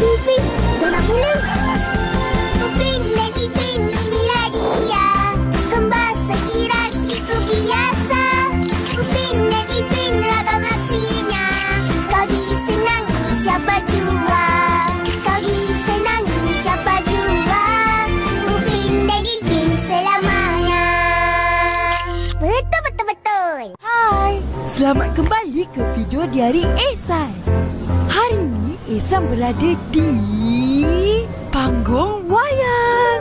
Ipin, dah nak mula. Upin dan Ipin, inilah dia. Kembar seiras itu biasa. Upin dan Ipin, ragam aksinya. Kau disenangi siapa jua. Kau disenangi siapa jua. Upin dan Ipin selamanya. Betul. Hai, selamat kembali ke video diari Ehsan. Hari ini Ehsan berada di panggung wayang.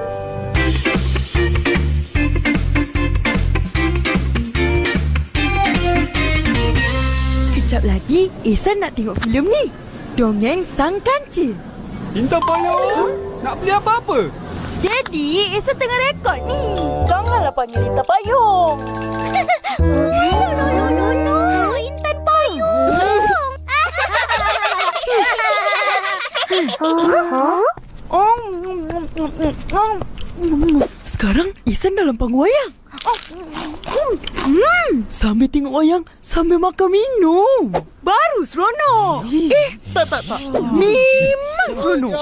Kejap lagi Ehsan nak tengok filem ni, Dongeng Sang Kancil. Minta payung? Nak beli apa-apa? Daddy, Ehsan tengah rekod ni. Janganlah panggil Intan Payung. No, Intan Payung. Sekarang Ehsan dalam panggung wayang. Sambil tengok wayang, sambil makan minum. Baru seronok. Tak. Memang seronok.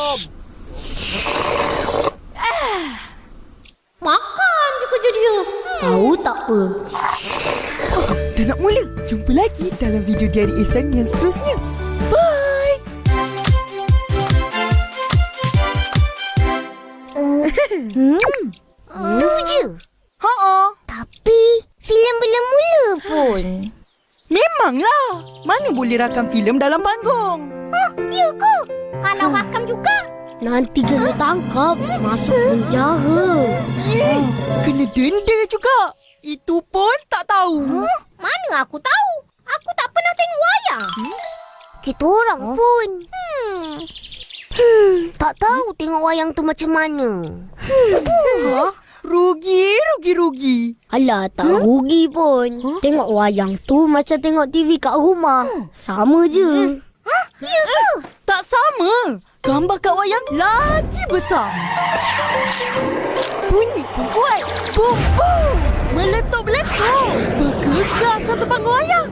Makan je kerja dia. Tahu tak apa. Dah nak mula. Jumpa lagi dalam video diari Ehsan yang seterusnya. Bye. Tu je. Tapi filem belum mula pun. Memanglah. Mana boleh rakam filem dalam panggung? Ya ke? Kalau rakam juga nanti kena tangkap, masuk penjara. Kena denda juga. Itu pun tak tahu. Mana aku tahu? Aku tak pernah tengok wayang. Kita orang pun. Tak tahu tengok wayang tu macam mana. Rugi. Alah, tak rugi pun. Tengok wayang tu macam tengok TV kat rumah. Sama je. Ya ke? Tak sama. Gambar kat wayang lagi besar. Bunyi pun kuat. Bum bum. Meletup-letup. Bergegar satu panggung wayang.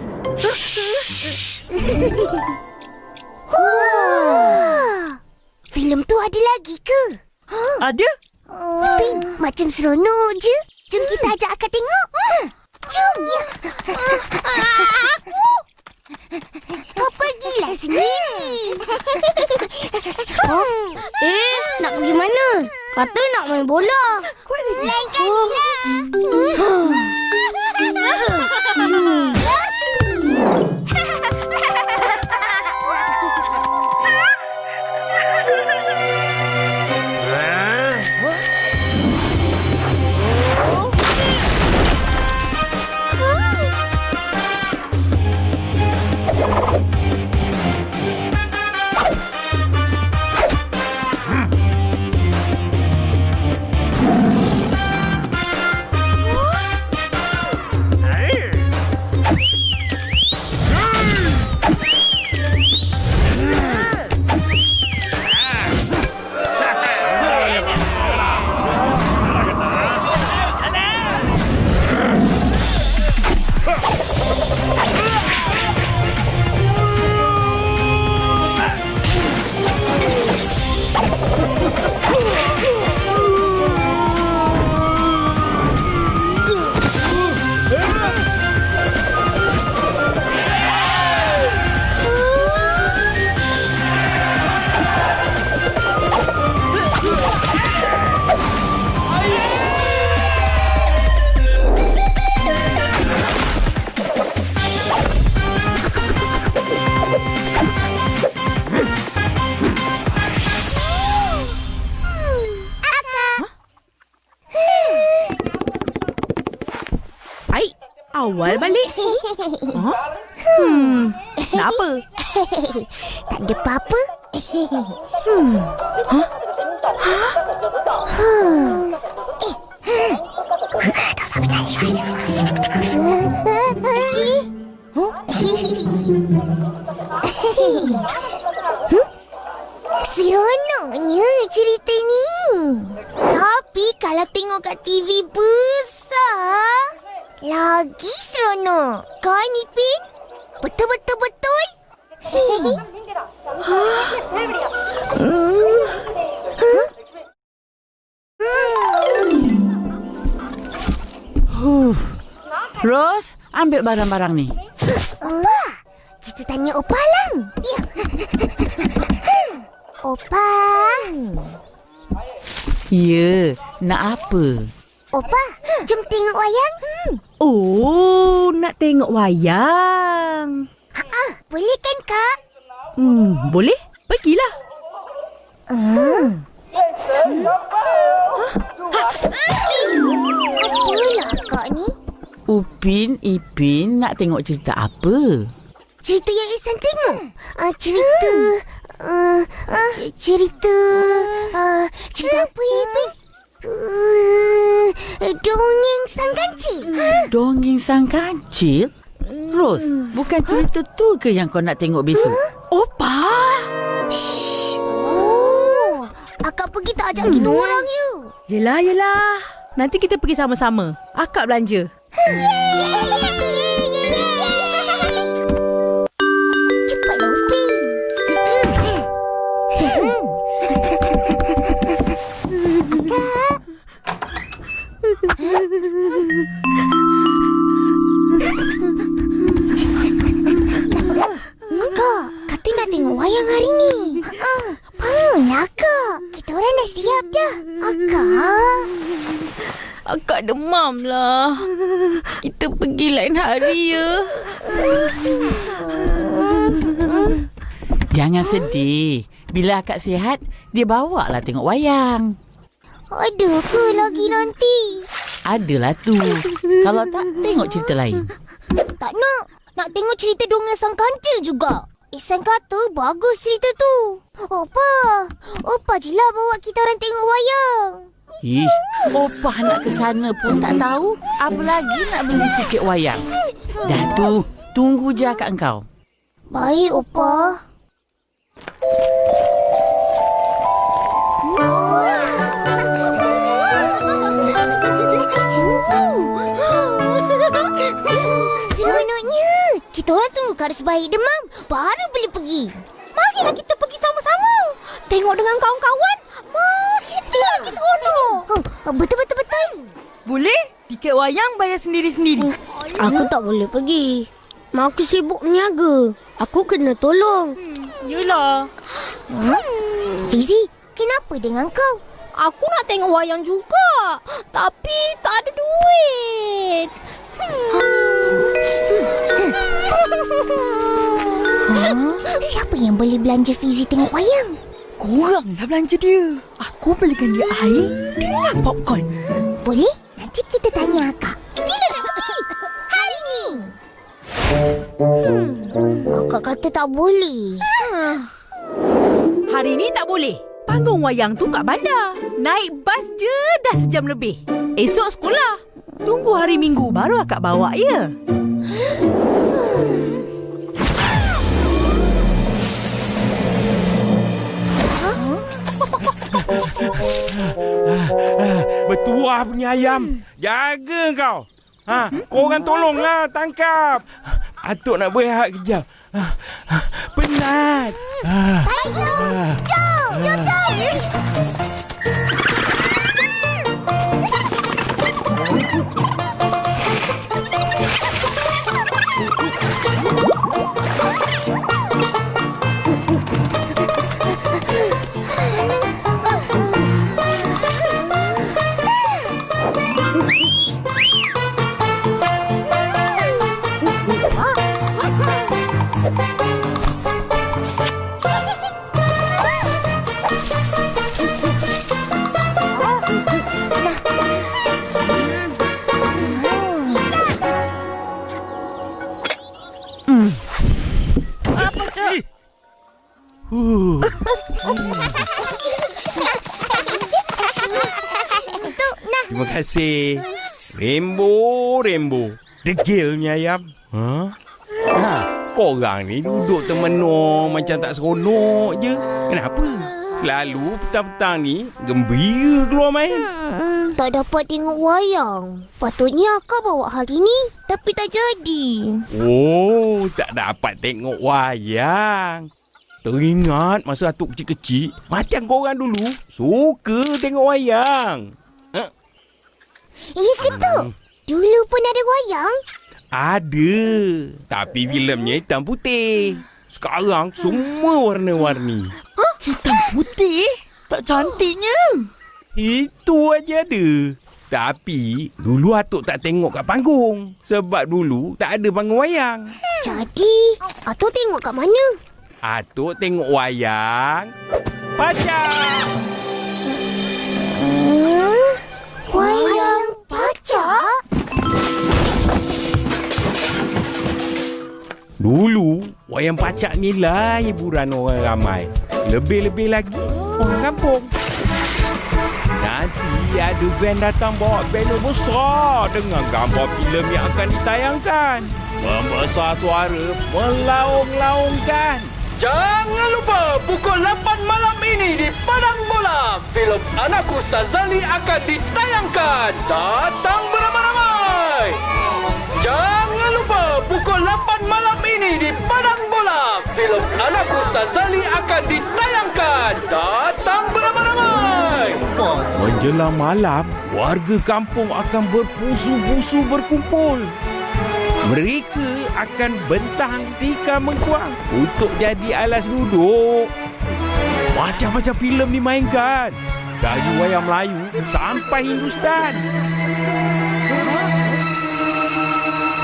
Filem tu ada lagi ke? Ada? Ipin, macam seronok je. Jom kita ajak akak tengok. Jom. Ya. Aku. Kau pergilah sendiri. Nak pergi mana? Kata nak main bola. Lain kali lah. Awal balik. Nak apa? Tak ada apa-apa. Seronoknya cerita ni. Tapi kalau tengok kat TV besar, lagi seronok. Kan Ipin? Betul. Ros, ambil barang-barang ni. Opa, kita tanya Opa lah. Ya. Opa. Ya, nak apa? Opa, jom tengok wayang. Oh, nak tengok wayang. Boleh kan, Kak? Boleh? Pergilah. Apalah Kak ni? Upin Ipin nak tengok cerita apa? Cerita yang Ihsan tengok. Cerita apa ya, Ipin? Dongeng sang kancil. Dongeng sang kancil? Ros, bukan cerita tu ke yang kau nak tengok besok? Opa. Oh, Akak pergi tak ajak kita orang you. Yelah. Nanti kita pergi sama-sama. Akak belanja. Cepatlah Upin. Akak, kata nak tengok wayang hari ni. Bangunlah Kak. Kita orang dah siap dah. Akak. Akak demam lah. Kita pergi lain hari ya. Jangan sedih. Bila akak sihat, dia bawa lah tengok wayang. Ada ke lagi nanti? Adalah tu. Kalau tak, tengok cerita lain. Tak nak. Nak tengok cerita dongeng sang kancil juga. Ihsan kata bagus cerita tu. Opa je lah bawa kita orang tengok wayang. Ish, Opah nak ke sana pun tak tahu. Apa lagi nak beli tiket wayang? Dah tu, tunggu je akak engkau. Baik, Opa. Seronoknya. Kita orang tunggu garis baik demam, baru boleh pergi. Marilah kita pergi sama-sama. Tengok dengan kawan-kawan. Mesti lagi seronok. Betul. Boleh? Tiket wayang bayar sendiri-sendiri. Aku tak boleh pergi. Mak aku sibuk berniaga. Aku kena tolong. Yelah. Fizi, kenapa dengan kau? Aku nak tengok wayang juga. Tapi tak ada duit. Siapa yang boleh belanja Fizi tengok wayang? Korang dah belanja dia. Aku belikan dia air dengan popcorn. Boleh? Nanti kita tanya akak. Bila nak pergi? Hari ni. Akak kata tak boleh. Hari ni tak boleh. Panggung wayang tu kat bandar. Naik bas je dah sejam lebih. Esok sekolah. Tunggu hari Minggu baru akak bawa ya. Bertuah punya ayam. Jaga kau. Korang tolonglah tangkap. Atuk nak berehat kejap. Penat. Baik tu. Jom. Terima kasih. Rainbow. Degilnya ayam. Korang ni duduk termenung macam tak seronok je. Kenapa? Selalu petang-petang ni gembira keluar main. Tak dapat tengok wayang. Patutnya akak bawa hari ni, tapi tak jadi. Oh, tak dapat tengok wayang. Teringat masa atuk kecil-kecil, macam korang dulu, suka tengok wayang. Ya ke tu? Dulu pun ada wayang? Ada, tapi filmnya hitam putih. Sekarang semua warna-warni. Hitam putih? Tak cantiknya. Itu aja ada. Tapi dulu atuk tak tengok kat panggung. Sebab dulu tak ada panggung wayang. Jadi, atuk tengok kat mana? Atuk tengok wayang pacak. Wayang pacak? Dulu, wayang pacak ni lah hiburan orang ramai. Lebih-lebih lagi, orang kampung. Nanti ada band datang bawa banner besar dengan gambar filem yang akan ditayangkan. Membesar suara melaung-laungkan. Jangan lupa pukul 8 malam ini di Padang Bola. Filem Anakku Sazali akan ditayangkan. Datang beramai-ramai. Jangan lupa pukul 8 malam ini di Padang Bola. Filem Anakku Sazali akan ditayangkan. Datang beramai-ramai. Menjelang malam, warga kampung akan berpusu-pusu berkumpul. Mereka akan bentang tikar mengkuang untuk jadi alas duduk. Macam-macam filem dimainkan. Dari wayang Melayu sampai Hindustan.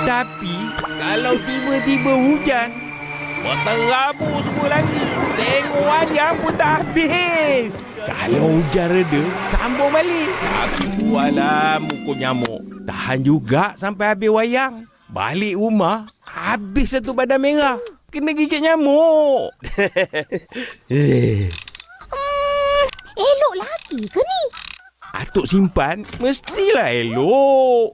Tapi kalau tiba-tiba hujan, berterabur semua lagi. Tengok wayang pun tak habis. Kalau hujan reda, sambung balik. Tapi walah mukul nyamuk. Tahan juga sampai habis wayang. Balik rumah, habis satu badan merah. Kena gigit nyamuk. Elok lagi ke ni? Atuk simpan, mestilah elok.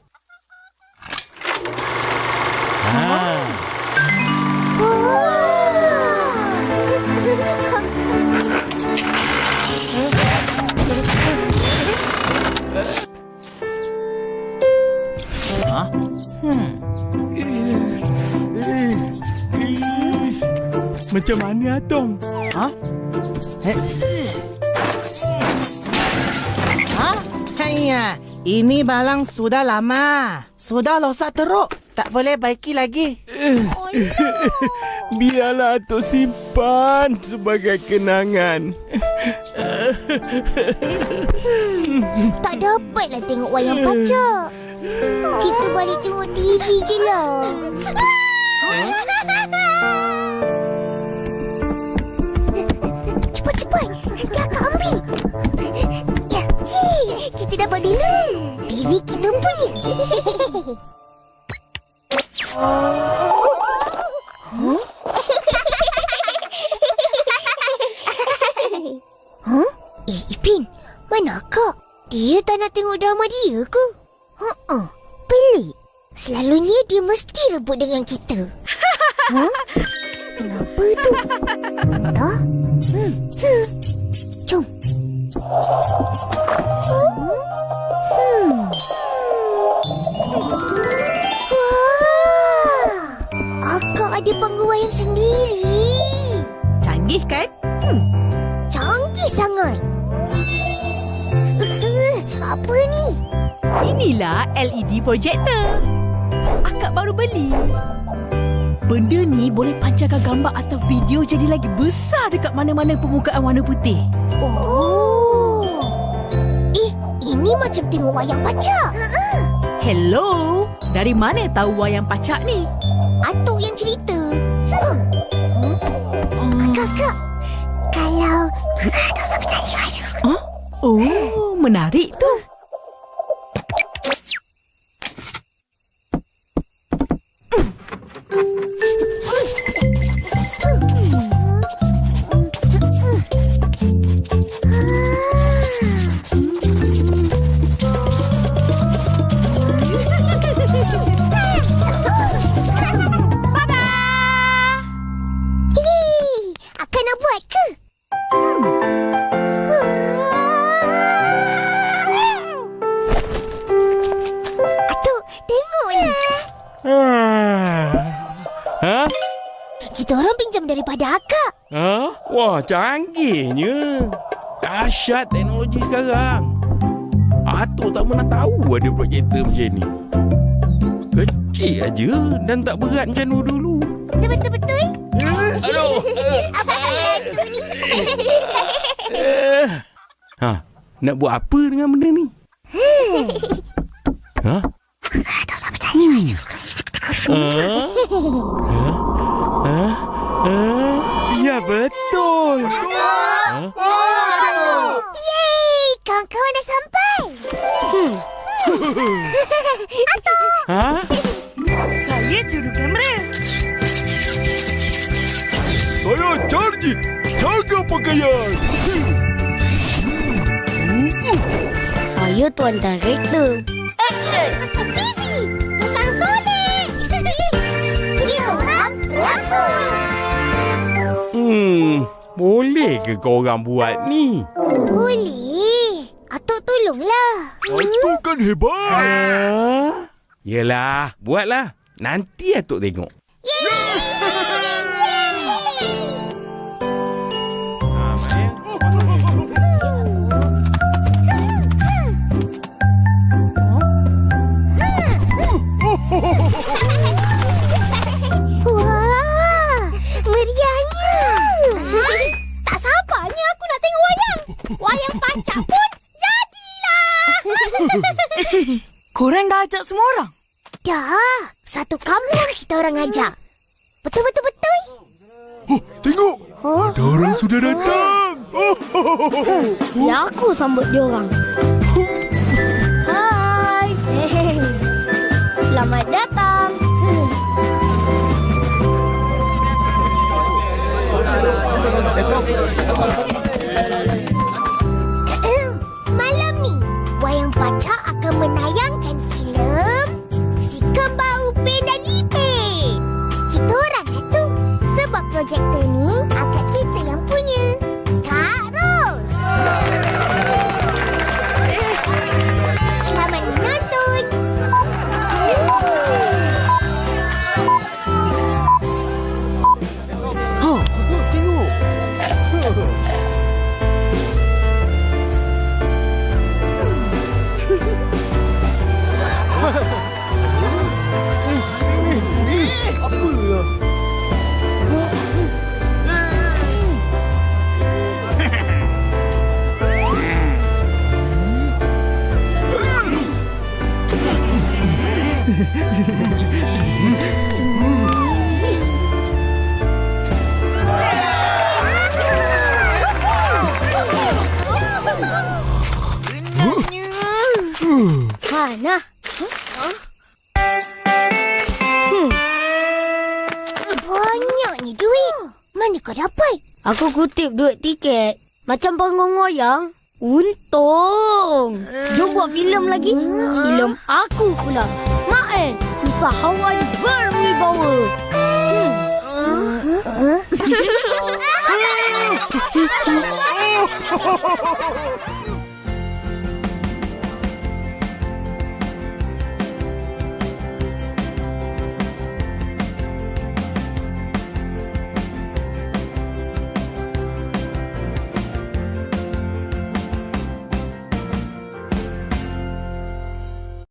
Macam mana, Atong? Hanya, ini balang sudah lama. Sudah losak teruk. Tak boleh baiki lagi. Biarlah Atuk simpan sebagai kenangan. Tak dapatlah tengok wayang pacak. Kita balik tengok TV je lah. Cepat-cepat. Dia akan ambil. Ya. Kita dapat dulu. TV kita punya. Ipin, mana akak? Dia tak nak tengok drama dia ke? Pelik. Selalunya dia mesti rebut dengan kita. Kenapa tu? Entah. Jom. Wah, akak ada panggung wayang sendiri. Canggih kan? Canggih sangat. Apa ni? Inilah LED projector. Akak baru beli. Benda ni boleh pancarkan gambar atau video jadi lagi besar dekat mana-mana permukaan warna putih. Oh. Ini macam tengok wayang pacak. Hello, dari mana tahu wayang pacak ni? Atuk yang cerita. Kakak, kalau... Oh, menarik tu. Akan nak buat ke? daripada akak. Ha? Wah, canggihnya. Dahsyat teknologi sekarang. Atuk tak pernah tahu ada projektor macam ni. Kecil aja dan tak berat macam dulu. Betul-betul? Aduh. Abang hantu ni. Ha, nak buat apa dengan benda ni? Ha? Ya, betul. Yeay, kawan-kawan dah sampai. Ha? Saya juru kamera. Saya Jarjit, jaga pakaian. Saya tuan director. Busy, tukang solek. Kita orang pelakon. Boleh ke kau orang buat ni? Boleh. Atuk tolonglah. Atuk kan hebat. Yelah, buatlah. Nanti Atuk tengok. Wah, meriahnya. Tak sabarnya aku nak tengok wayang. Wayang pancak pun jadilah. Korang dah ajak semua orang? Dah, satu kampung kita orang ajak. Betul. Tengok, ada orang sudah datang. Biar aku sambut dia orang. Hai. Selamat datang. Malam ni, wayang pancak akan menayangkan filem Si Upin Ipin. Kita orang lah tu. Sebab projektor ni akak kita yang punya. Kak Ros. Selamat menonton. Nah. Banyaknya duit. Mana kau dapat? Aku kutip duit tiket. Macam panggung wayang. Untung. Jom buat filem lagi. Filem aku pula. Mak usahawan berwibawa.